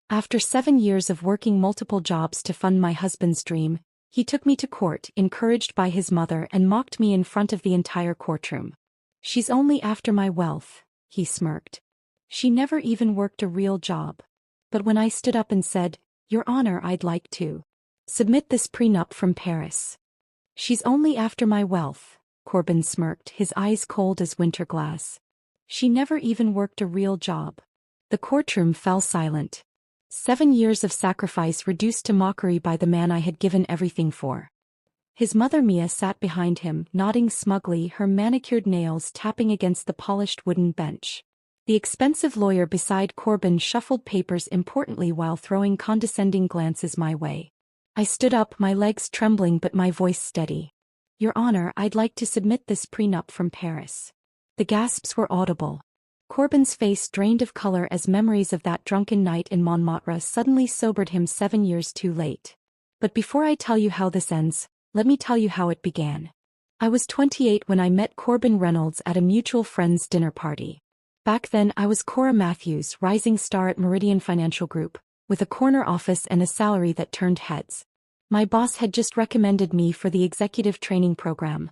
After 7 years of working multiple jobs to fund my husband's dream, he took me to court, encouraged by his mother, and mocked me in front of the entire courtroom. "She's only after my wealth," he smirked. "She never even worked a real job." But when I stood up and said, "Your Honor, I'd like to submit this prenup from Paris." "She's only after my wealth," Corbin smirked, his eyes cold as winter glass. "She never even worked a real job." The courtroom fell silent. 7 years of sacrifice reduced to mockery by the man I had given everything for. His mother Mia sat behind him, nodding smugly, her manicured nails tapping against the polished wooden bench. The expensive lawyer beside Corbin shuffled papers importantly while throwing condescending glances my way. I stood up, my legs trembling but my voice steady. "Your Honor, I'd like to submit this prenup from Paris." The gasps were audible. Corbin's face drained of color as memories of that drunken night in Montmartre suddenly sobered him 7 years too late. But before I tell you how this ends, let me tell you how it began. I was 28 when I met Corbin Reynolds at a mutual friend's dinner party. Back then I was Cora Matthews, rising star at Meridian Financial Group, with a corner office and a salary that turned heads. My boss had just recommended me for the executive training program,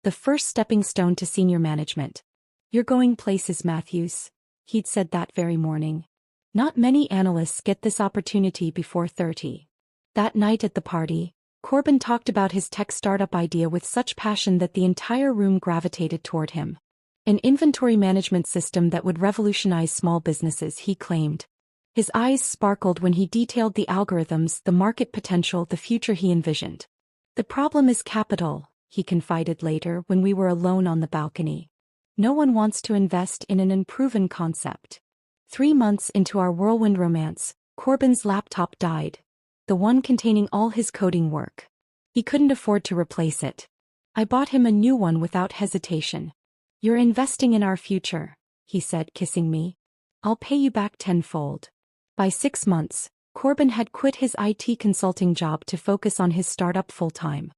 the first stepping stone to senior management. "You're going places, Matthews," he'd said that very morning. "Not many analysts get this opportunity before 30. That night at the party, Corbin talked about his tech startup idea with such passion that the entire room gravitated toward him. An inventory management system that would revolutionize small businesses, he claimed. His eyes sparkled when he detailed the algorithms, the market potential, the future he envisioned. "The problem is capital," he confided later when we were alone on the balcony. "No one wants to invest in an unproven concept." 3 months into our whirlwind romance, Corbin's laptop died. The one containing all his coding work. He couldn't afford to replace it. I bought him a new one without hesitation. "You're investing in our future," he said, kissing me. "I'll pay you back tenfold." By 6 months, Corbin had quit his IT consulting job to focus on his startup full-time.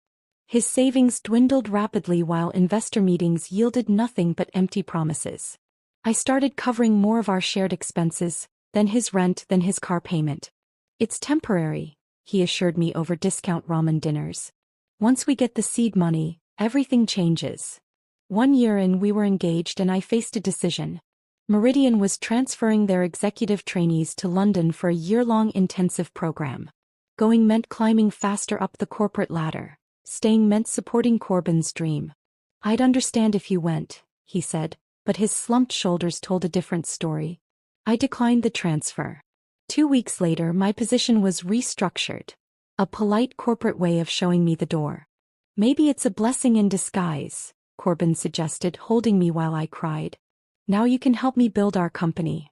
His savings dwindled rapidly while investor meetings yielded nothing but empty promises. I started covering more of our shared expenses, then his rent, then his car payment. "It's temporary," he assured me over discount ramen dinners. "Once we get the seed money, everything changes." 1 year in, we were engaged and I faced a decision. Meridian was transferring their executive trainees to London for a year-long intensive program. Going meant climbing faster up the corporate ladder. Staying meant supporting Corbin's dream. "I'd understand if you went," he said, but his slumped shoulders told a different story. I declined the transfer. 2 weeks later, my position was restructured. A polite corporate way of showing me the door. "Maybe it's a blessing in disguise," Corbin suggested, holding me while I cried. "Now you can help me build our company."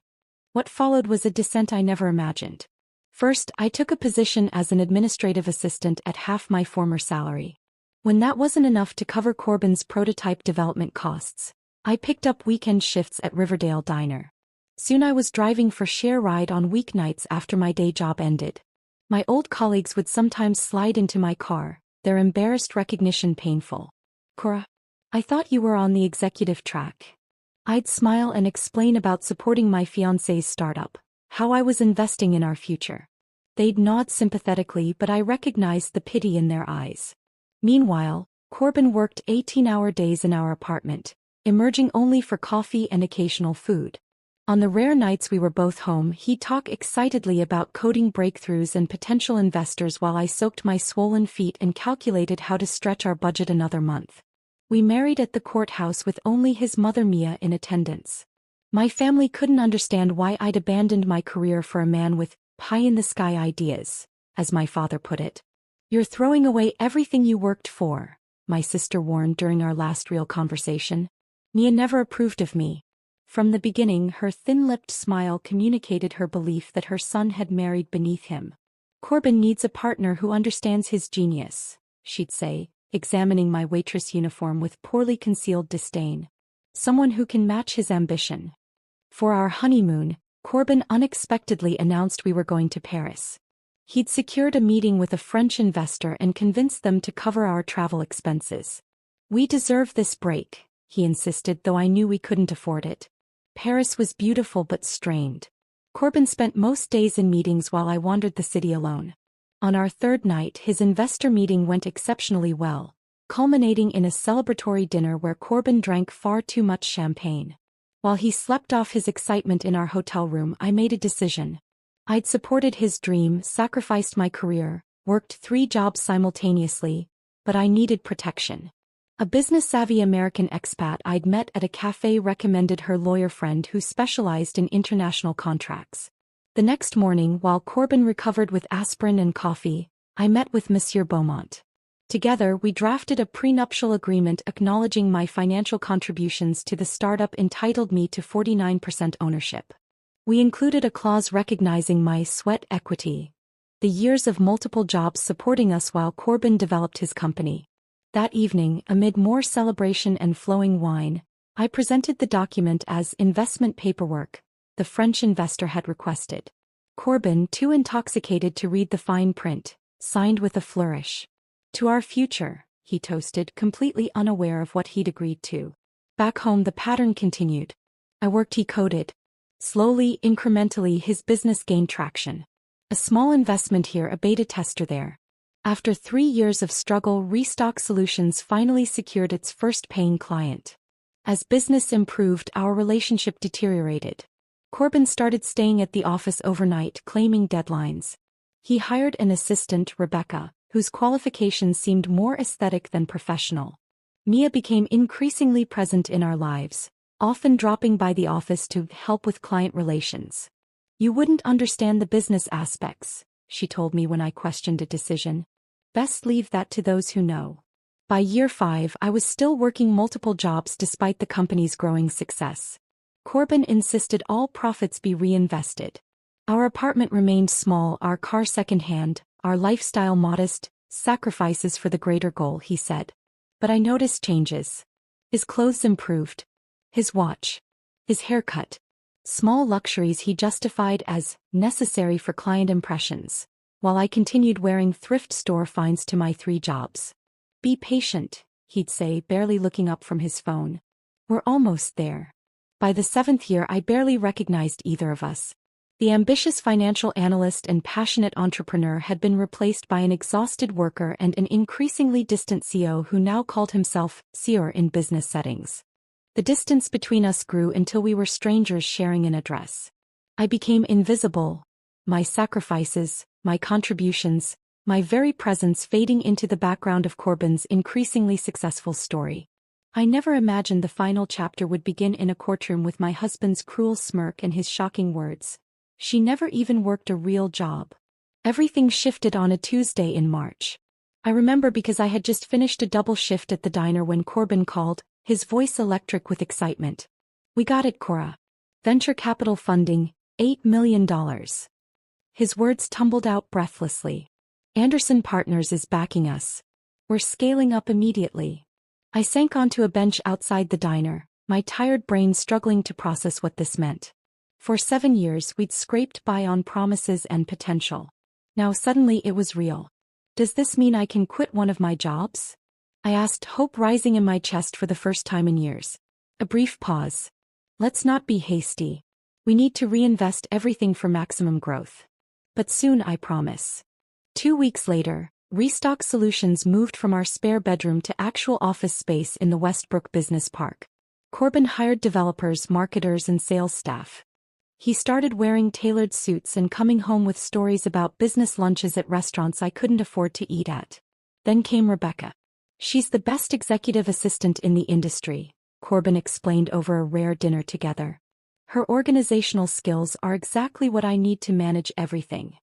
What followed was a descent I never imagined. First, I took a position as an administrative assistant at half my former salary. When that wasn't enough to cover Corbin's prototype development costs, I picked up weekend shifts at Riverdale Diner. Soon I was driving for share ride on weeknights after my day job ended. My old colleagues would sometimes slide into my car, their embarrassed recognition painful. "Cora, I thought you were on the executive track." I'd smile and explain about supporting my fiancé's startup, how I was investing in our future. They'd nod sympathetically, but I recognized the pity in their eyes. Meanwhile, Corbin worked 18-hour days in our apartment, emerging only for coffee and occasional food. On the rare nights we were both home, he'd talk excitedly about coding breakthroughs and potential investors while I soaked my swollen feet and calculated how to stretch our budget another month. We married at the courthouse with only his mother Mia in attendance. My family couldn't understand why I'd abandoned my career for a man with pie-in-the-sky ideas, as my father put it. "You're throwing away everything you worked for," my sister warned during our last real conversation. Mia never approved of me. From the beginning, her thin-lipped smile communicated her belief that her son had married beneath him. "Corbin needs a partner who understands his genius," she'd say, examining my waitress uniform with poorly concealed disdain. "Someone who can match his ambition." For our honeymoon, Corbin unexpectedly announced we were going to Paris. He'd secured a meeting with a French investor and convinced them to cover our travel expenses. "We deserve this break," he insisted, though I knew we couldn't afford it. Paris was beautiful but strained. Corbin spent most days in meetings while I wandered the city alone. On our third night, his investor meeting went exceptionally well, culminating in a celebratory dinner where Corbin drank far too much champagne. While he slept off his excitement in our hotel room, I made a decision. I'd supported his dream, sacrificed my career, worked 3 jobs simultaneously, but I needed protection. A business-savvy American expat I'd met at a cafe recommended her lawyer friend who specialized in international contracts. The next morning, while Corbin recovered with aspirin and coffee, I met with Monsieur Beaumont. Together, we drafted a prenuptial agreement acknowledging my financial contributions to the startup entitled me to 49% ownership. We included a clause recognizing my sweat equity, the years of multiple jobs supporting us while Corbin developed his company. That evening, amid more celebration and flowing wine, I presented the document as investment paperwork the French investor had requested. Corbin, too intoxicated to read the fine print, signed with a flourish. "To our future," he toasted, completely unaware of what he'd agreed to. Back home the pattern continued. I worked, he coded. Slowly, incrementally, his business gained traction. A small investment here, a beta tester there. After 3 years of struggle, Restock Solutions finally secured its first paying client. As business improved, our relationship deteriorated. Corbin started staying at the office overnight, claiming deadlines. He hired an assistant, Rebecca, whose qualifications seemed more aesthetic than professional. Mia became increasingly present in our lives, often dropping by the office to help with client relations. "You wouldn't understand the business aspects," she told me when I questioned a decision. "Best leave that to those who know." By year 5, I was still working multiple jobs despite the company's growing success. Corbin insisted all profits be reinvested. Our apartment remained small, our car second-hand, our lifestyle modest, sacrifices for the greater goal, he said. But I noticed changes. His clothes improved. His watch. His haircut. Small luxuries he justified as necessary for client impressions, while I continued wearing thrift store finds to my 3 jobs. "Be patient," he'd say, barely looking up from his phone. "We're almost there." By the 7th year, I barely recognized either of us. The ambitious financial analyst and passionate entrepreneur had been replaced by an exhausted worker and an increasingly distant CEO who now called himself Sieur in business settings. The distance between us grew until we were strangers sharing an address. I became invisible, my sacrifices, my contributions, my very presence fading into the background of Corbin's increasingly successful story. I never imagined the final chapter would begin in a courtroom with my husband's cruel smirk and his shocking words. "She never even worked a real job." Everything shifted on a Tuesday in March. I remember because I had just finished a double shift at the diner when Corbin called, his voice electric with excitement. "We got it, Cora. Venture capital funding, $8 million. His words tumbled out breathlessly. "Anderson Partners is backing us. We're scaling up immediately." I sank onto a bench outside the diner, my tired brain struggling to process what this meant. For 7 years we'd scraped by on promises and potential. Now suddenly it was real. "Does this mean I can quit one of my jobs?" I asked, hope rising in my chest for the first time in years. A brief pause. "Let's not be hasty. We need to reinvest everything for maximum growth. But soon, I promise." 2 weeks later, Restock Solutions moved from our spare bedroom to actual office space in the Westbrook Business Park. Corbin hired developers, marketers, and sales staff. He started wearing tailored suits and coming home with stories about business lunches at restaurants I couldn't afford to eat at. Then came Rebecca. "She's the best executive assistant in the industry," Corbin explained over a rare dinner together. "Her organizational skills are exactly what I need to manage everything."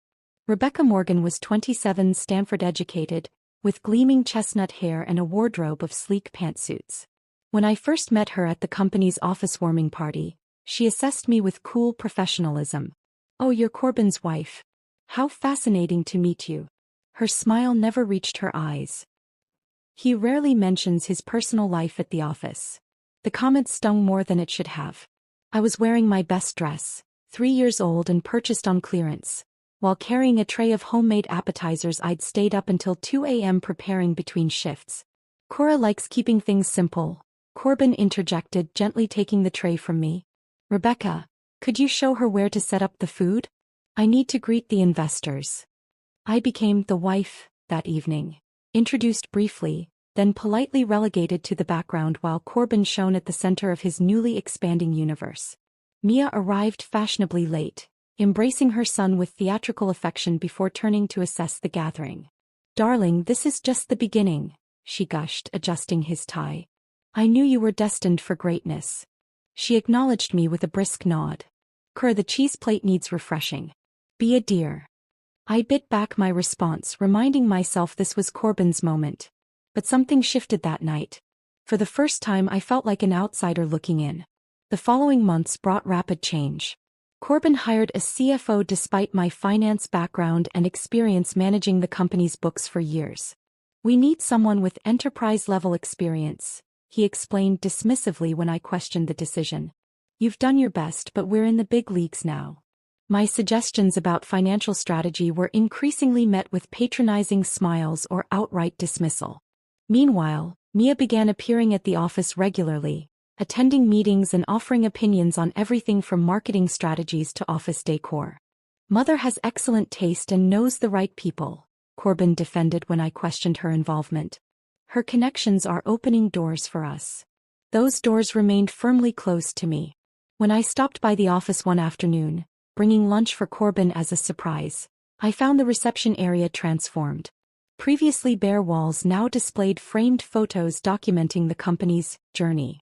Rebecca Morgan was 27, Stanford-educated, with gleaming chestnut hair and a wardrobe of sleek pantsuits. When I first met her at the company's office warming party, she assessed me with cool professionalism. "Oh, you're Corbin's wife. How fascinating to meet you." Her smile never reached her eyes. "He rarely mentions his personal life at the office." The comment stung more than it should have. I was wearing my best dress, 3 years old and purchased on clearance, while carrying a tray of homemade appetizers I'd stayed up until 2 a.m. preparing between shifts. "Cora likes keeping things simple," Corbin interjected, gently taking the tray from me. "Rebecca, Could you show her where to set up the food? I need to greet the investors. I became the wife that evening. Introduced briefly, then politely relegated to the background while Corbin shone at the center of his newly expanding universe. Mia arrived fashionably late, embracing her son with theatrical affection before turning to assess the gathering. "Darling, this is just the beginning," she gushed, adjusting his tie. "I knew you were destined for greatness." She acknowledged me with a brisk nod. The cheese plate needs refreshing." "Be a dear." I bit back my response, reminding myself this was Corbin's moment. But something shifted that night. For the first time I felt like an outsider looking in. The following months brought rapid change. Corbin hired a CFO despite my finance background and experience managing the company's books for years. "We need someone with enterprise-level experience," he explained dismissively when I questioned the decision. "You've done your best, but we're in the big leagues now." My suggestions about financial strategy were increasingly met with patronizing smiles or outright dismissal. Meanwhile, Mia began appearing at the office regularly, attending meetings and offering opinions on everything from marketing strategies to office decor. "Mother has excellent taste and knows the right people," Corbin defended when I questioned her involvement. "Her connections are opening doors for us." Those doors remained firmly closed to me. When I stopped by the office one afternoon, bringing lunch for Corbin as a surprise, I found the reception area transformed. Previously bare walls now displayed framed photos documenting the company's journey.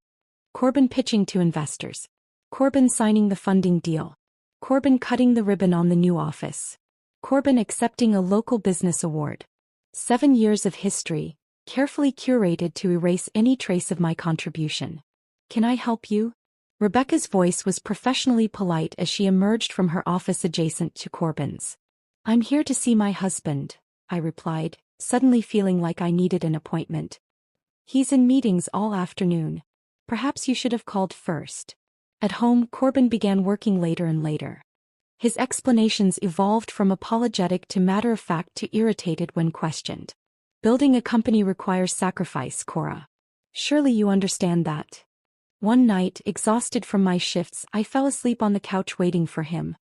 Corbin pitching to investors. Corbin signing the funding deal. Corbin cutting the ribbon on the new office. Corbin accepting a local business award. 7 years of history, carefully curated to erase any trace of my contribution. "Can I help you?" Rebecca's voice was professionally polite as she emerged from her office adjacent to Corbin's. "I'm here to see my husband," I replied, suddenly feeling like I needed an appointment. "He's in meetings all afternoon. Perhaps you should have called first." At home, Corbin began working later and later. His explanations evolved from apologetic to matter-of-fact to irritated when questioned. "Building a company requires sacrifice, Cora. Surely you understand that." One night, exhausted from my shifts, I fell asleep on the couch waiting for him.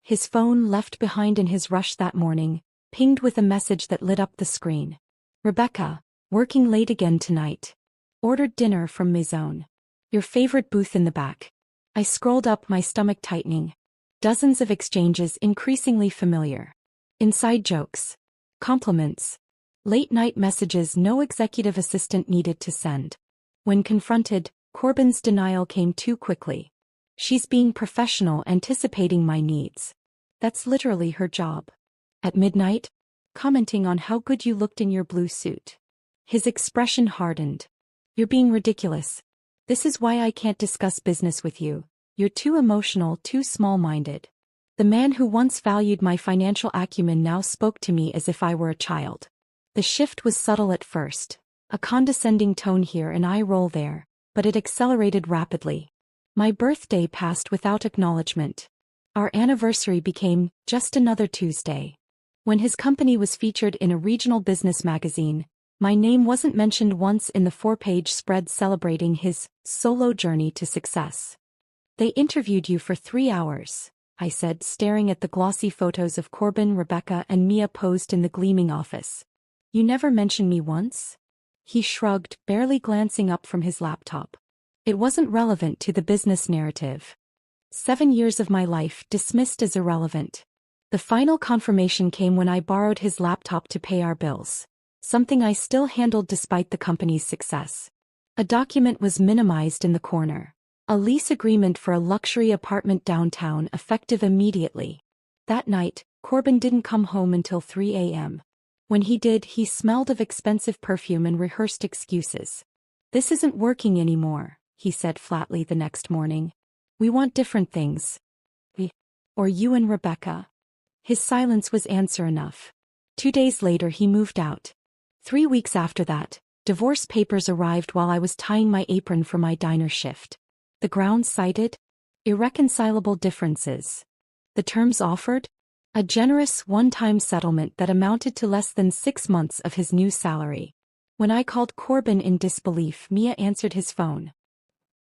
His phone, left behind in his rush that morning, pinged with a message that lit up the screen. "Rebecca, working late again tonight. Ordered dinner from Maison. Your favorite booth in the back." I scrolled up, my stomach tightening. Dozens of exchanges increasingly familiar. Inside jokes. Compliments. Late-night messages no executive assistant needed to send. When confronted, Corbin's denial came too quickly. "She's being professional, anticipating my needs. That's literally her job." At midnight, commenting on how good you looked in your blue suit. His expression hardened. "You're being ridiculous. This is why I can't discuss business with you. You're too emotional, too small-minded." The man who once valued my financial acumen now spoke to me as if I were a child. The shift was subtle at first, a condescending tone here and eye roll there, but it accelerated rapidly. My birthday passed without acknowledgement. Our anniversary became just another Tuesday. When his company was featured in a regional business magazine, my name wasn't mentioned once in the 4-page spread celebrating his solo journey to success. "They interviewed you for 3 hours, I said, staring at the glossy photos of Corbin, Rebecca, and Mia posed in the gleaming office. "You never mentioned me once?" He shrugged, barely glancing up from his laptop. "It wasn't relevant to the business narrative." 7 years of my life dismissed as irrelevant. The final confirmation came when I borrowed his laptop to pay our bills, something I still handled despite the company's success. A document was minimized in the corner. A lease agreement for a luxury apartment downtown, effective immediately. That night, Corbin didn't come home until 3 a.m. When he did, he smelled of expensive perfume and rehearsed excuses. "This isn't working anymore," he said flatly the next morning. "We want different things. Or you and Rebecca." His silence was answer enough. 2 days later he moved out. 3 weeks after that, divorce papers arrived while I was tying my apron for my diner shift. The grounds cited? Irreconcilable differences. The terms offered? A generous one-time settlement that amounted to less than 6 months of his new salary. When I called Corbin in disbelief, Mia answered his phone.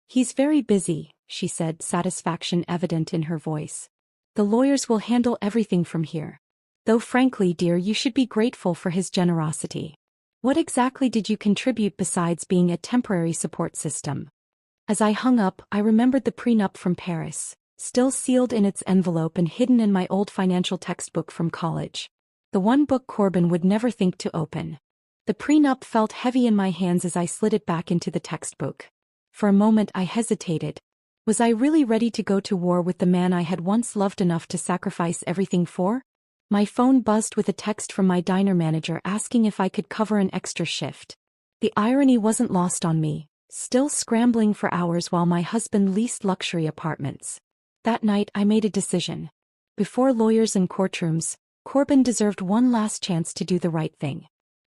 He's very busy, she said, satisfaction evident in her voice. The lawyers will handle everything from here. Though frankly, dear, you should be grateful for his generosity. What exactly did you contribute besides being a temporary support system? As I hung up, I remembered the prenup from Paris, still sealed in its envelope and hidden in my old financial textbook from college. The one book Corbin would never think to open. The prenup felt heavy in my hands as I slid it back into the textbook. For a moment I hesitated. Was I really ready to go to war with the man I had once loved enough to sacrifice everything for? My phone buzzed with a text from my diner manager asking if I could cover an extra shift. The irony wasn't lost on me, still scrambling for hours while my husband leased luxury apartments. That night I made a decision. Before lawyers and courtrooms, Corbin deserved one last chance to do the right thing.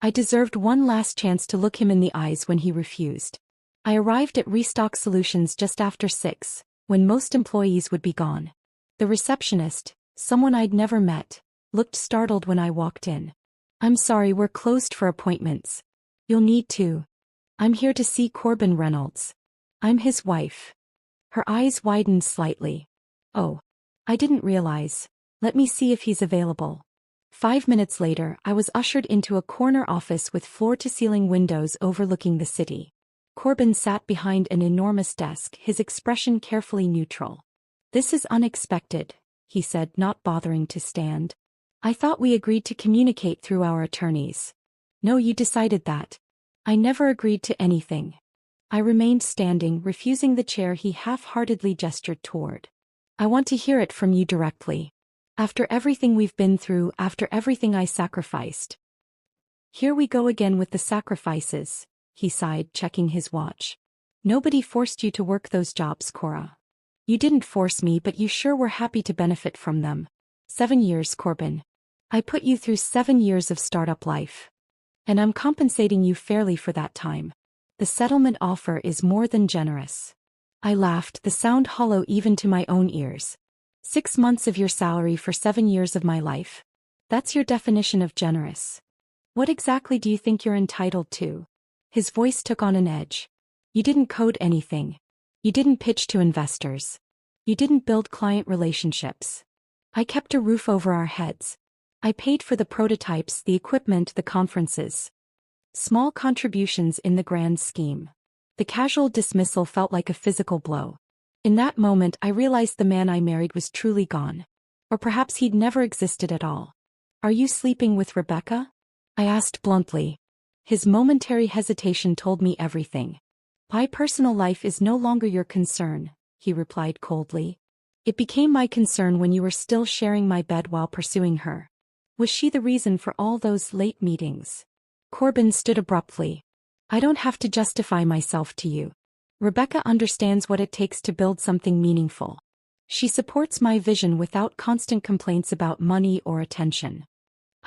I deserved one last chance to look him in the eyes when he refused. I arrived at Restock Solutions just after 6, when most employees would be gone. The receptionist, someone I'd never met, looked startled when I walked in. "I'm sorry, we're closed for appointments. You'll need to. I'm here to see Corbin Reynolds. I'm his wife." Her eyes widened slightly. "Oh. I didn't realize. Let me see if he's available." 5 minutes later, I was ushered into a corner office with floor-to-ceiling windows overlooking the city. Corbin sat behind an enormous desk, his expression carefully neutral. "This is unexpected," he said, not bothering to stand. "I thought we agreed to communicate through our attorneys." "No, you decided that." "I never agreed to anything." I remained standing, refusing the chair he half-heartedly gestured toward. "I want to hear it from you directly. After everything we've been through, after everything I sacrificed." "Here we go again with the sacrifices," he sighed, checking his watch. "Nobody forced you to work those jobs, Cora. You didn't force me, but you sure were happy to benefit from them. 7 years, Corbin. I put you through 7 years of startup life. And I'm compensating you fairly for that time. The settlement offer is more than generous." I laughed, the sound hollow even to my own ears. 6 months of your salary for 7 years of my life. That's your definition of generous. What exactly do you think you're entitled to? His voice took on an edge. You didn't code anything. You didn't pitch to investors. You didn't build client relationships. I kept a roof over our heads. I paid for the prototypes, the equipment, the conferences. Small contributions in the grand scheme. The casual dismissal felt like a physical blow. In that moment I realized the man I married was truly gone. Or perhaps he'd never existed at all. "Are you sleeping with Rebecca?" I asked bluntly. His momentary hesitation told me everything. "My personal life is no longer your concern," he replied coldly. "It became my concern when you were still sharing my bed while pursuing her. Was she the reason for all those late meetings?" Corbin stood abruptly. "I don't have to justify myself to you. Rebecca understands what it takes to build something meaningful. She supports my vision without constant complaints about money or attention.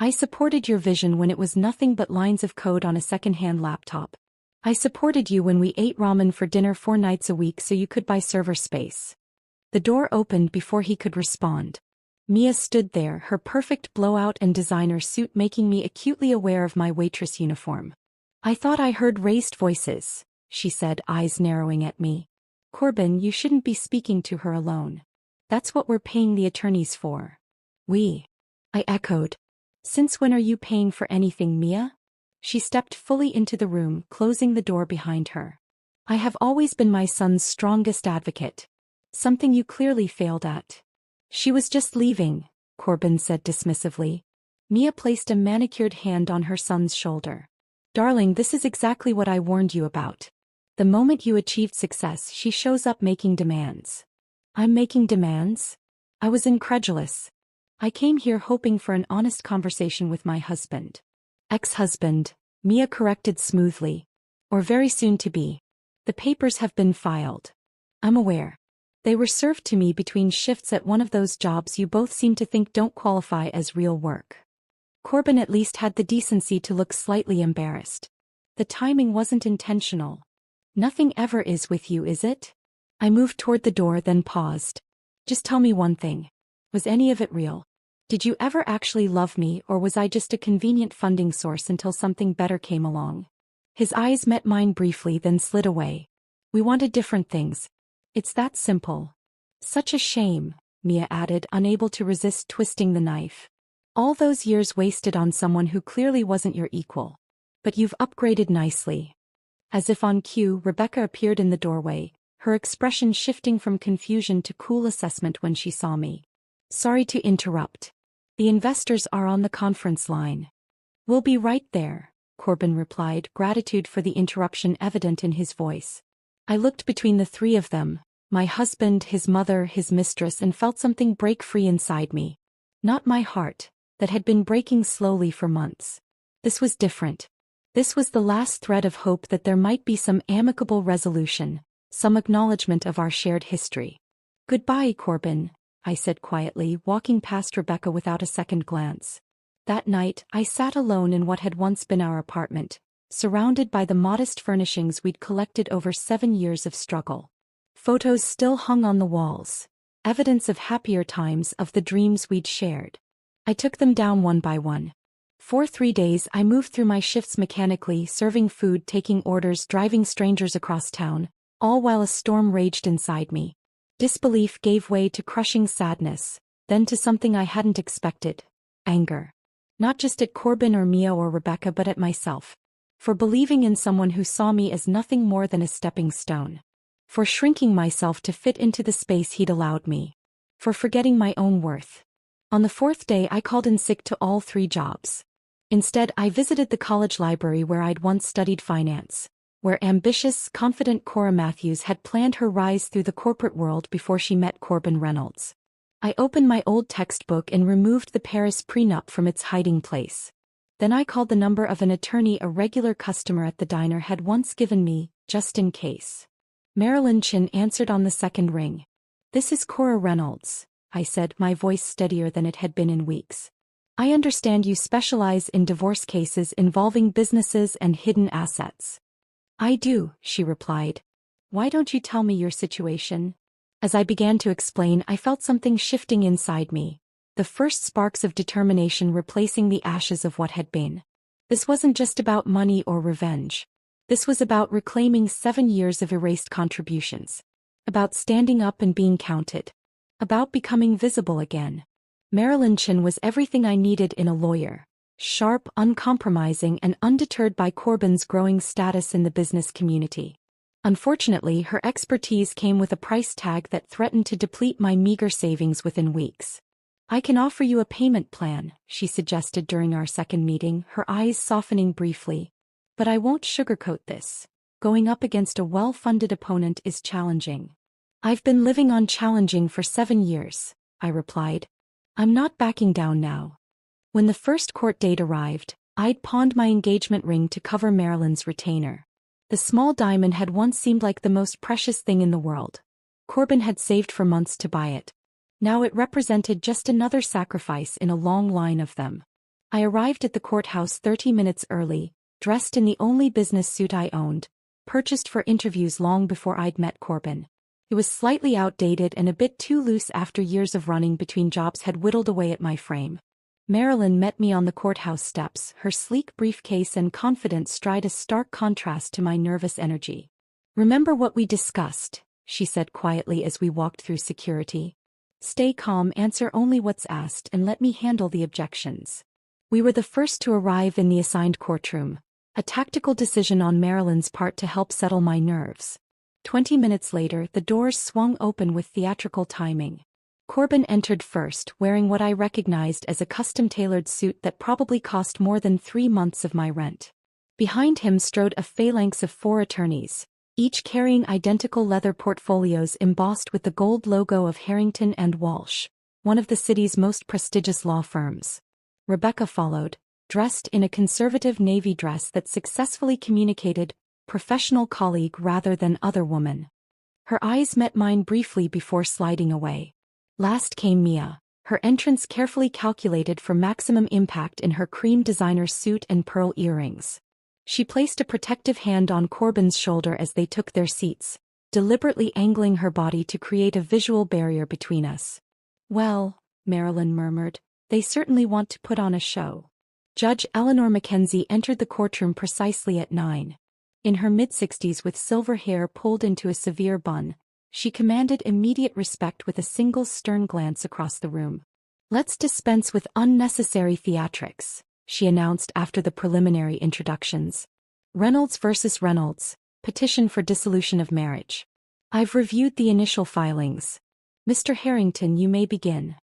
I supported your vision when it was nothing but lines of code on a second-hand laptop. I supported you when we ate ramen for dinner 4 nights a week so you could buy server space." The door opened before he could respond. Mia stood there, her perfect blowout and designer suit making me acutely aware of my waitress uniform. "I thought I heard raised voices," she said, eyes narrowing at me. "Corbin, you shouldn't be speaking to her alone. That's what we're paying the attorneys for." "We?" I echoed. "Since when are you paying for anything, Mia?" She stepped fully into the room, closing the door behind her. "I have always been my son's strongest advocate. Something you clearly failed at." "She was just leaving," Corbin said dismissively. Mia placed a manicured hand on her son's shoulder. "Darling, this is exactly what I warned you about. The moment you achieved success, she shows up making demands." "I'm making demands?" I was incredulous. "I came here hoping for an honest conversation with my husband." "Ex-husband," Mia corrected smoothly. "Or very soon to be. The papers have been filed." "I'm aware. They were served to me between shifts at one of those jobs you both seem to think don't qualify as real work." Corbin at least had the decency to look slightly embarrassed. "The timing wasn't intentional." "Nothing ever is with you, is it?" I moved toward the door, then paused. "Just tell me one thing. Was any of it real? Did you ever actually love me, or was I just a convenient funding source until something better came along?" His eyes met mine briefly, then slid away. We wanted different things. It's that simple. Such a shame, Mia added, unable to resist twisting the knife. All those years wasted on someone who clearly wasn't your equal. But you've upgraded nicely. As if on cue, Rebecca appeared in the doorway, her expression shifting from confusion to cool assessment when she saw me. Sorry to interrupt. The investors are on the conference line. We'll be right there, Corbin replied, gratitude for the interruption evident in his voice. I looked between the three of them, my husband, his mother, his mistress, and felt something break free inside me. Not my heart, that had been breaking slowly for months. This was different. This was the last thread of hope that there might be some amicable resolution, some acknowledgement of our shared history. Goodbye, Corbin, I said quietly, walking past Rebecca without a second glance. That night, I sat alone in what had once been our apartment, surrounded by the modest furnishings we'd collected over 7 years of struggle. Photos still hung on the walls, evidence of happier times, of the dreams we'd shared. I took them down one by one. For 3 days I moved through my shifts mechanically, serving food, taking orders, driving strangers across town, all while a storm raged inside me. Disbelief gave way to crushing sadness, then to something I hadn't expected: anger. Not just at Corbin or Mia or Rebecca, but at myself. For believing in someone who saw me as nothing more than a stepping stone. For shrinking myself to fit into the space he'd allowed me. For forgetting my own worth. On the 4th day I called in sick to all 3 jobs. Instead, I visited the college library where I'd once studied finance, where ambitious, confident Cora Matthews had planned her rise through the corporate world before she met Corbin Reynolds. I opened my old textbook and removed the Paris prenup from its hiding place. Then I called the number of an attorney a regular customer at the diner had once given me, just in case. Marilyn Chin answered on the second ring. "This is Cora Reynolds," I said, my voice steadier than it had been in weeks. "I understand you specialize in divorce cases involving businesses and hidden assets." "I do," she replied. "Why don't you tell me your situation?" As I began to explain, I felt something shifting inside me. The first sparks of determination replacing the ashes of what had been. This wasn't just about money or revenge. This was about reclaiming 7 years of erased contributions. About standing up and being counted. About becoming visible again. Marilyn Chin was everything I needed in a lawyer. Sharp, uncompromising, and undeterred by Corbin's growing status in the business community. Unfortunately, her expertise came with a price tag that threatened to deplete my meager savings within weeks. "I can offer you a payment plan," she suggested during our second meeting, her eyes softening briefly. "But I won't sugarcoat this. Going up against a well-funded opponent is challenging." "I've been living on challenging for 7 years," I replied. "I'm not backing down now." When the first court date arrived, I'd pawned my engagement ring to cover Marilyn's retainer. The small diamond had once seemed like the most precious thing in the world. Corbin had saved for months to buy it. Now it represented just another sacrifice in a long line of them. I arrived at the courthouse 30 minutes early, dressed in the only business suit I owned, purchased for interviews long before I'd met Corbin. It was slightly outdated and a bit too loose after years of running between jobs had whittled away at my frame. Marilyn met me on the courthouse steps, her sleek briefcase and confident stride a stark contrast to my nervous energy. "Remember what we discussed," she said quietly as we walked through security. "Stay calm, answer only what's asked, and let me handle the objections." We were the first to arrive in the assigned courtroom, a tactical decision on Marilyn's part to help settle my nerves. 20 minutes later, the doors swung open with theatrical timing. Corbin entered first, wearing what I recognized as a custom-tailored suit that probably cost more than 3 months of my rent. Behind him strode a phalanx of 4 attorneys, each carrying identical leather portfolios embossed with the gold logo of Harrington and Walsh, one of the city's most prestigious law firms. Rebecca followed, dressed in a conservative navy dress that successfully communicated professional colleague rather than other woman. Her eyes met mine briefly before sliding away. Last came Mia, her entrance carefully calculated for maximum impact in her cream designer suit and pearl earrings. She placed a protective hand on Corbin's shoulder as they took their seats, deliberately angling her body to create a visual barrier between us. "Well," Marilyn murmured, "they certainly want to put on a show." Judge Eleanor Mackenzie entered the courtroom precisely at 9. In her mid-60s with silver hair pulled into a severe bun, she commanded immediate respect with a single stern glance across the room. "Let's dispense with unnecessary theatrics," she announced after the preliminary introductions. "Reynolds versus Reynolds, petition for dissolution of marriage. I've reviewed the initial filings. Mr. Harrington, you may begin."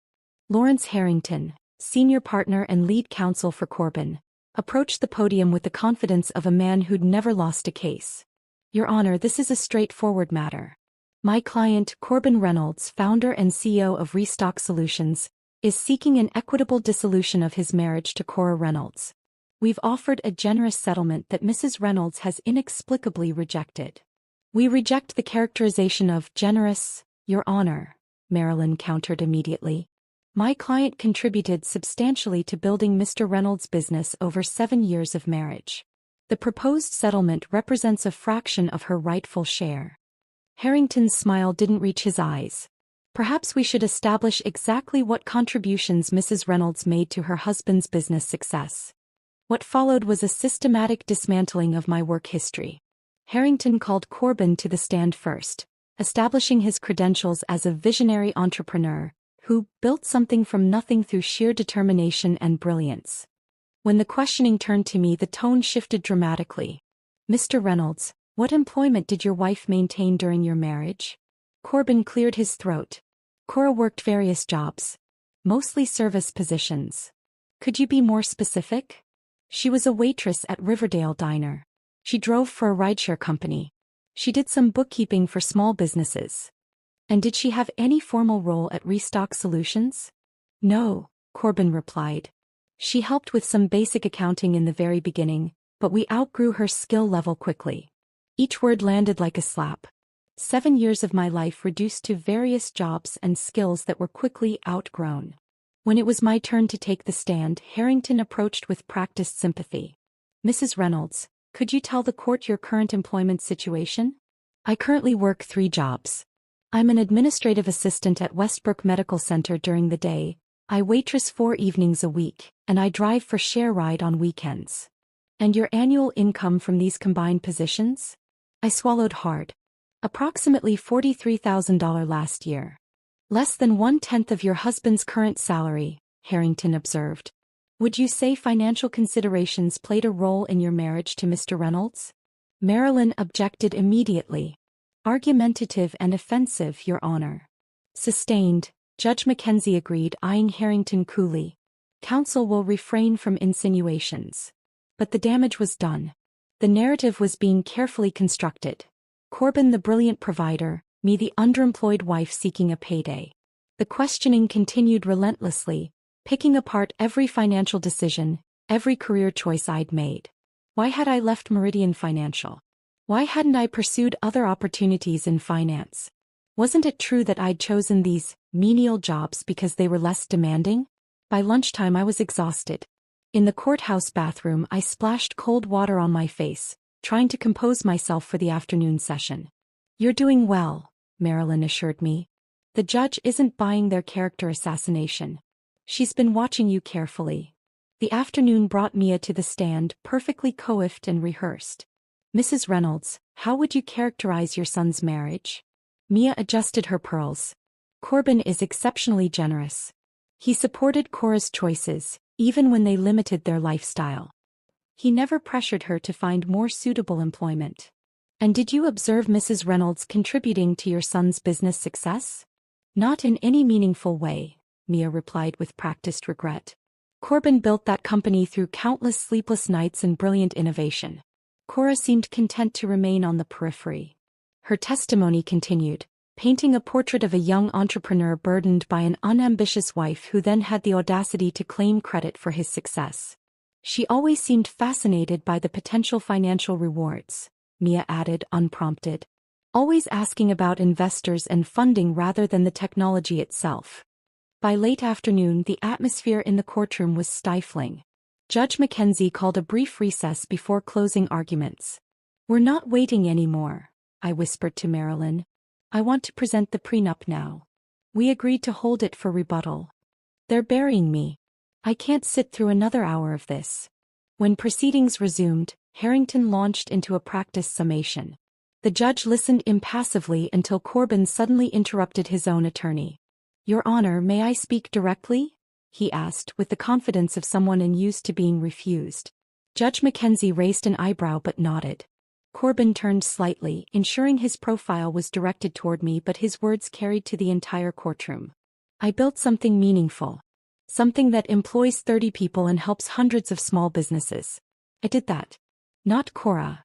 Lawrence Harrington, senior partner and lead counsel for Corbin, approached the podium with the confidence of a man who'd never lost a case. "Your Honor, this is a straightforward matter. My client, Corbin Reynolds, founder and CEO of Restock Solutions, is seeking an equitable dissolution of his marriage to Cora Reynolds. We've offered a generous settlement that Mrs. Reynolds has inexplicably rejected." "We reject the characterization of generous, Your Honor," Marilyn countered immediately. "My client contributed substantially to building Mr. Reynolds' business over 7 years of marriage. The proposed settlement represents a fraction of her rightful share." Harrington's smile didn't reach his eyes. "Perhaps we should establish exactly what contributions Mrs. Reynolds made to her husband's business success." What followed was a systematic dismantling of my work history. Harrington called Corbin to the stand first, establishing his credentials as a visionary entrepreneur who built something from nothing through sheer determination and brilliance. When the questioning turned to me, the tone shifted dramatically. "Mr. Reynolds, what employment did your wife maintain during your marriage?" Corbin cleared his throat. "Cora worked various jobs. Mostly service positions." "Could you be more specific?" "She was a waitress at Riverdale Diner. She drove for a rideshare company. She did some bookkeeping for small businesses." "And did she have any formal role at Restock Solutions?" "No," Corbin replied. "She helped with some basic accounting in the very beginning, but we outgrew her skill level quickly." Each word landed like a slap. 7 years of my life reduced to various jobs and skills that were quickly outgrown. When it was my turn to take the stand, Harrington approached with practiced sympathy. "Mrs. Reynolds, could you tell the court your current employment situation?" "I currently work 3 jobs. I'm an administrative assistant at Westbrook Medical Center during the day, I waitress 4 evenings a week, and I drive for share ride on weekends." "And your annual income from these combined positions?" I swallowed hard. "Approximately $43,000 last year." "Less than 1/10 of your husband's current salary," Harrington observed. "Would you say financial considerations played a role in your marriage to Mr. Reynolds?" Marilyn objected immediately. "Argumentative and offensive, Your Honor." "Sustained," Judge Mackenzie agreed, eyeing Harrington coolly. "Counsel will refrain from insinuations." But the damage was done. The narrative was being carefully constructed. Corbin the brilliant provider, me the underemployed wife seeking a payday. The questioning continued relentlessly, picking apart every financial decision, every career choice I'd made. Why had I left Meridian Financial? Why hadn't I pursued other opportunities in finance? Wasn't it true that I'd chosen these menial jobs because they were less demanding? By lunchtime I was exhausted. In the courthouse bathroom I splashed cold water on my face, trying to compose myself for the afternoon session. "You're doing well," Marilyn assured me. "The judge isn't buying their character assassination. She's been watching you carefully." The afternoon brought Mia to the stand, perfectly coiffed and rehearsed. "Mrs. Reynolds, how would you characterize your son's marriage?" Mia adjusted her pearls. "Corbin is exceptionally generous. He supported Cora's choices, even when they limited their lifestyle. He never pressured her to find more suitable employment." "And did you observe Mrs. Reynolds contributing to your son's business success?" "Not in any meaningful way," Mia replied with practiced regret. "Corbin built that company through countless sleepless nights and brilliant innovation. Cora seemed content to remain on the periphery." Her testimony continued, painting a portrait of a young entrepreneur burdened by an unambitious wife who then had the audacity to claim credit for his success. "She always seemed fascinated by the potential financial rewards," Mia added, unprompted. "Always asking about investors and funding rather than the technology itself." By late afternoon, the atmosphere in the courtroom was stifling. Judge Mackenzie called a brief recess before closing arguments. "We're not waiting anymore," I whispered to Marilyn. "I want to present the prenup now. We agreed to hold it for rebuttal. They're burying me. I can't sit through another hour of this." When proceedings resumed, Harrington launched into a practice summation. The judge listened impassively until Corbin suddenly interrupted his own attorney. "Your Honor, may I speak directly?" he asked with the confidence of someone unused to being refused. Judge Mackenzie raised an eyebrow but nodded. Corbin turned slightly, ensuring his profile was directed toward me, but his words carried to the entire courtroom. "I built something meaningful. Something that employs 30 people and helps hundreds of small businesses. I did that. Not Cora."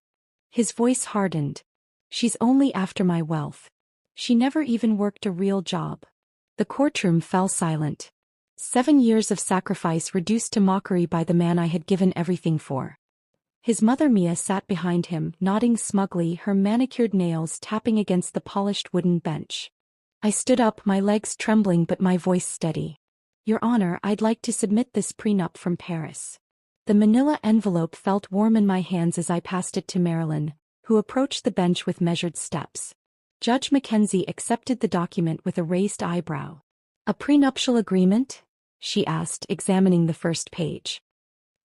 His voice hardened. "She's only after my wealth. She never even worked a real job." The courtroom fell silent. 7 years of sacrifice reduced to mockery by the man I had given everything for. His mother Mia sat behind him, nodding smugly, her manicured nails tapping against the polished wooden bench. I stood up, my legs trembling but my voice steady. "Your Honor, I'd like to submit this prenup from Paris." The manila envelope felt warm in my hands as I passed it to Marilyn, who approached the bench with measured steps. Judge Mackenzie accepted the document with a raised eyebrow. "A prenuptial agreement?" she asked, examining the first page.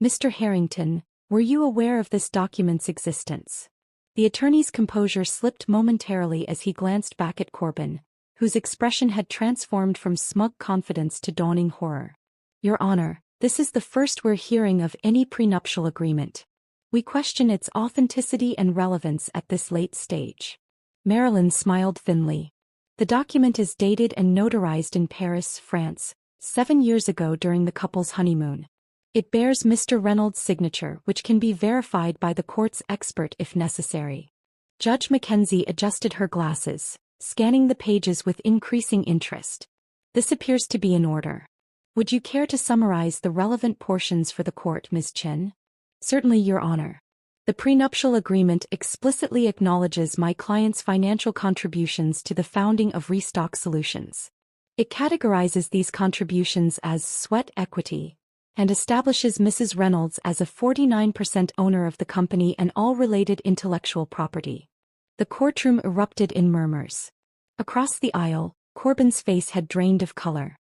"Mr. Harrington, were you aware of this document's existence?" The attorney's composure slipped momentarily as he glanced back at Corbin, whose expression had transformed from smug confidence to dawning horror. "Your Honor, this is the first we're hearing of any prenuptial agreement. We question its authenticity and relevance at this late stage." Marilyn smiled thinly. "The document is dated and notarized in Paris, France, 7 years ago during the couple's honeymoon. It bears Mr. Reynolds' signature, which can be verified by the court's expert if necessary." Judge Mackenzie adjusted her glasses, scanning the pages with increasing interest. "This appears to be in order. Would you care to summarize the relevant portions for the court, Ms. Chin?" "Certainly, Your Honor. The prenuptial agreement explicitly acknowledges my client's financial contributions to the founding of Restock Solutions. It categorizes these contributions as sweat equity and establishes Mrs. Reynolds as a 49% owner of the company and all related intellectual property." The courtroom erupted in murmurs. Across the aisle, Corbin's face had drained of color.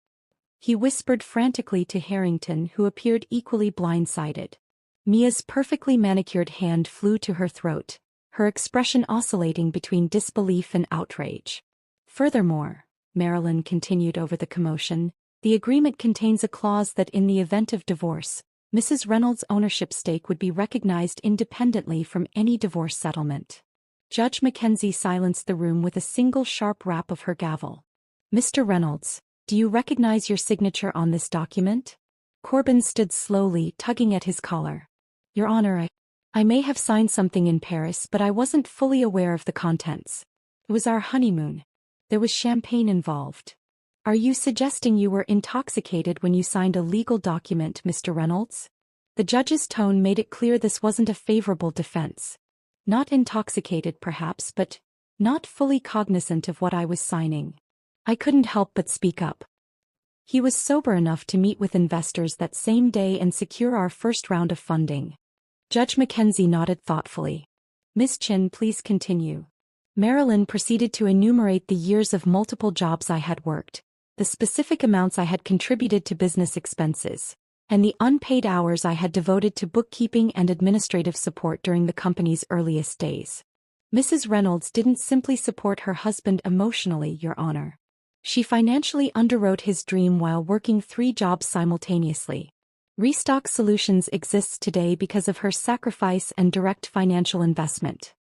He whispered frantically to Harrington, who appeared equally blindsided. Mia's perfectly manicured hand flew to her throat, her expression oscillating between disbelief and outrage. "Furthermore," Marilyn continued over the commotion, "the agreement contains a clause that in the event of divorce, Mrs. Reynolds' ownership stake would be recognized independently from any divorce settlement." Judge Mackenzie silenced the room with a single sharp rap of her gavel. "Mr. Reynolds, do you recognize your signature on this document?" Corbin stood slowly, tugging at his collar. "Your Honor, I may have signed something in Paris, but I wasn't fully aware of the contents. It was our honeymoon. There was champagne involved." "Are you suggesting you were intoxicated when you signed a legal document, Mr. Reynolds?" The judge's tone made it clear this wasn't a favorable defense. "Not intoxicated perhaps, but not fully cognizant of what I was signing." I couldn't help but speak up. "He was sober enough to meet with investors that same day and secure our first round of funding." Judge Mackenzie nodded thoughtfully. "Ms. Chin, please continue." Marilyn proceeded to enumerate the years of multiple jobs I had worked, the specific amounts I had contributed to business expenses, and the unpaid hours I had devoted to bookkeeping and administrative support during the company's earliest days. "Mrs. Reynolds didn't simply support her husband emotionally, Your Honor. She financially underwrote his dream while working 3 jobs simultaneously. Restock Solutions exists today because of her sacrifice and direct financial investment."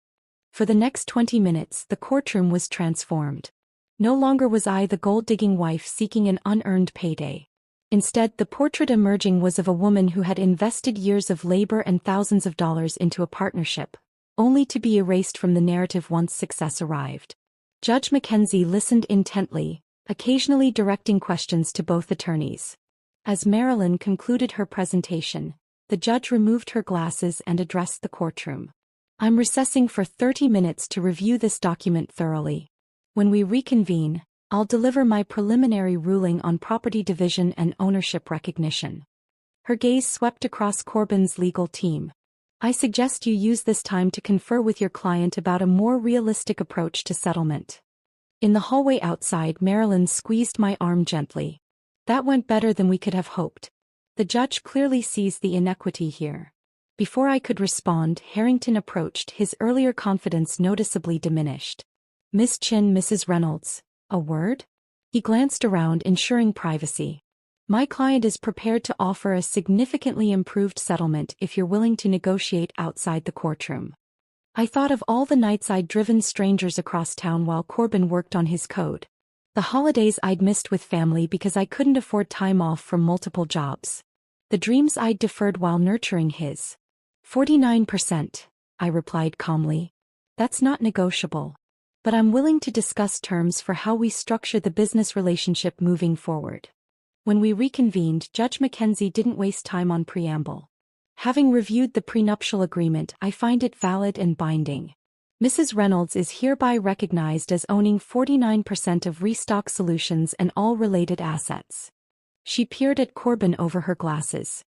For the next 20 minutes, the courtroom was transformed. No longer was I the gold-digging wife seeking an unearned payday. Instead, the portrait emerging was of a woman who had invested years of labor and thousands of dollars into a partnership, only to be erased from the narrative once success arrived. Judge Mackenzie listened intently, occasionally directing questions to both attorneys. As Marilyn concluded her presentation, the judge removed her glasses and addressed the courtroom. "I'm recessing for 30 minutes to review this document thoroughly. When we reconvene, I'll deliver my preliminary ruling on property division and ownership recognition." Her gaze swept across Corbin's legal team. "I suggest you use this time to confer with your client about a more realistic approach to settlement." In the hallway outside, Marilyn squeezed my arm gently. "That went better than we could have hoped. The judge clearly sees the inequity here. Before I could respond, Harrington approached, his earlier confidence noticeably diminished. "Miss Chin, Mrs. Reynolds, a word?" He glanced around, ensuring privacy. "My client is prepared to offer a significantly improved settlement if you're willing to negotiate outside the courtroom." I thought of all the nights I'd driven strangers across town while Corbin worked on his code. The holidays I'd missed with family because I couldn't afford time off from multiple jobs. The dreams I'd deferred while nurturing his. 49%, I replied calmly. "That's not negotiable. But I'm willing to discuss terms for how we structure the business relationship moving forward." When we reconvened, Judge Mackenzie didn't waste time on preamble. "Having reviewed the prenuptial agreement, I find it valid and binding. Mrs. Reynolds is hereby recognized as owning 49% of Restock Solutions and all related assets." She peered at Corbin over her glasses.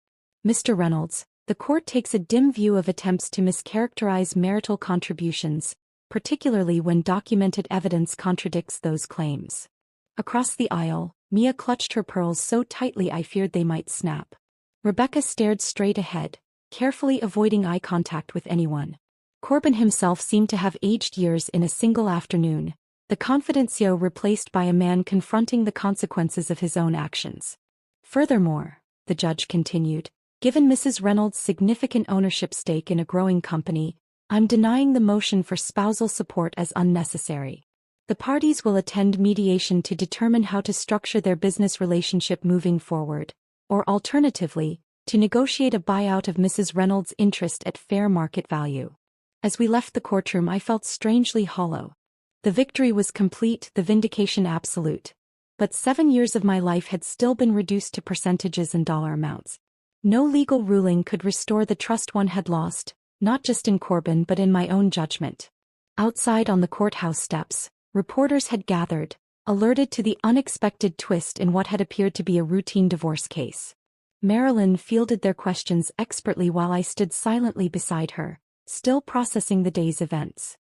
"Mr. Reynolds, the court takes a dim view of attempts to mischaracterize marital contributions, particularly when documented evidence contradicts those claims." Across the aisle, Mia clutched her pearls so tightly I feared they might snap. Rebecca stared straight ahead, carefully avoiding eye contact with anyone. Corbin himself seemed to have aged years in a single afternoon, the confident CEO replaced by a man confronting the consequences of his own actions. "Furthermore," the judge continued, "given Mrs. Reynolds' significant ownership stake in a growing company, I'm denying the motion for spousal support as unnecessary. The parties will attend mediation to determine how to structure their business relationship moving forward, or alternatively, to negotiate a buyout of Mrs. Reynolds' interest at fair market value." As we left the courtroom, I felt strangely hollow. The victory was complete, the vindication absolute. But 7 years of my life had still been reduced to percentages and dollar amounts. No legal ruling could restore the trust one had lost, not just in Corbin but in my own judgment. Outside on the courthouse steps, reporters had gathered, alerted to the unexpected twist in what had appeared to be a routine divorce case. Marilyn fielded their questions expertly while I stood silently beside her, still processing the day's events.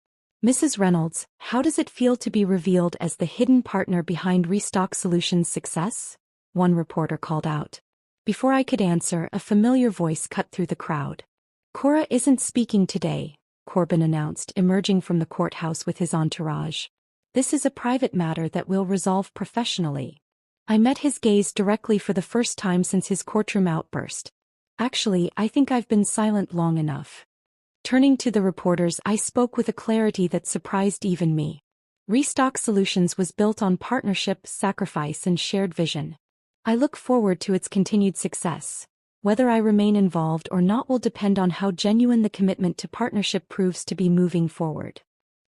"Mrs. Reynolds, how does it feel to be revealed as the hidden partner behind Restock Solutions' success?" one reporter called out. Before I could answer, a familiar voice cut through the crowd. "Cora isn't speaking today," Corbin announced, emerging from the courthouse with his entourage. "This is a private matter that we'll resolve professionally." I met his gaze directly for the first time since his courtroom outburst. "Actually, I think I've been silent long enough." Turning to the reporters, I spoke with a clarity that surprised even me. Restock Solutions was built on partnership, sacrifice, and shared vision. I look forward to its continued success. Whether I remain involved or not will depend on how genuine the commitment to partnership proves to be moving forward.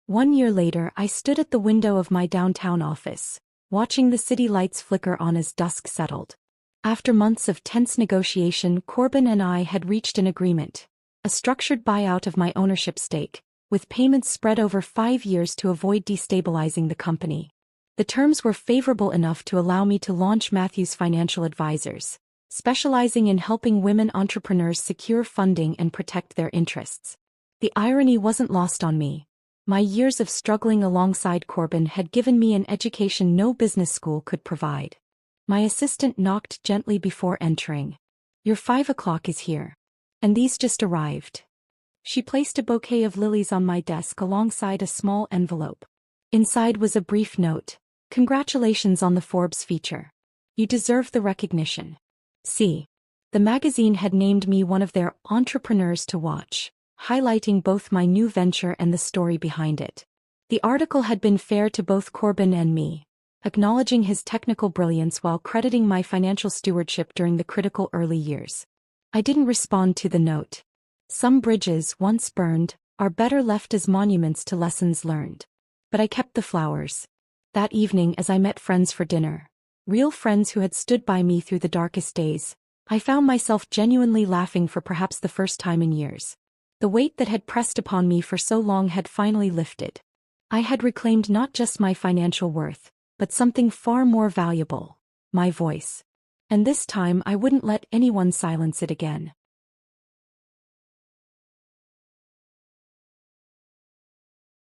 1 year later, I stood at the window of my downtown office, watching the city lights flicker on as dusk settled. After months of tense negotiation, Corbin and I had reached an agreement. A structured buyout of my ownership stake, with payments spread over 5 years to avoid destabilizing the company. The terms were favorable enough to allow me to launch Matthews Financial Advisors, specializing in helping women entrepreneurs secure funding and protect their interests. The irony wasn't lost on me. My years of struggling alongside Corbin had given me an education no business school could provide. My assistant knocked gently before entering. "Your 5 o'clock is here. And these just arrived." She placed a bouquet of lilies on my desk alongside a small envelope. Inside was a brief note. "Congratulations on the Forbes feature. You deserve the recognition." See, the magazine had named me one of their entrepreneurs to watch, highlighting both my new venture and the story behind it. The article had been fair to both Corbin and me, acknowledging his technical brilliance while crediting my financial stewardship during the critical early years. I didn't respond to the note. Some bridges, once burned, are better left as monuments to lessons learned. But I kept the flowers. That evening, as I met friends for dinner, real friends who had stood by me through the darkest days, I found myself genuinely laughing for perhaps the first time in years. The weight that had pressed upon me for so long had finally lifted. I had reclaimed not just my financial worth, but something far more valuable: my voice. And this time I wouldn't let anyone silence it again.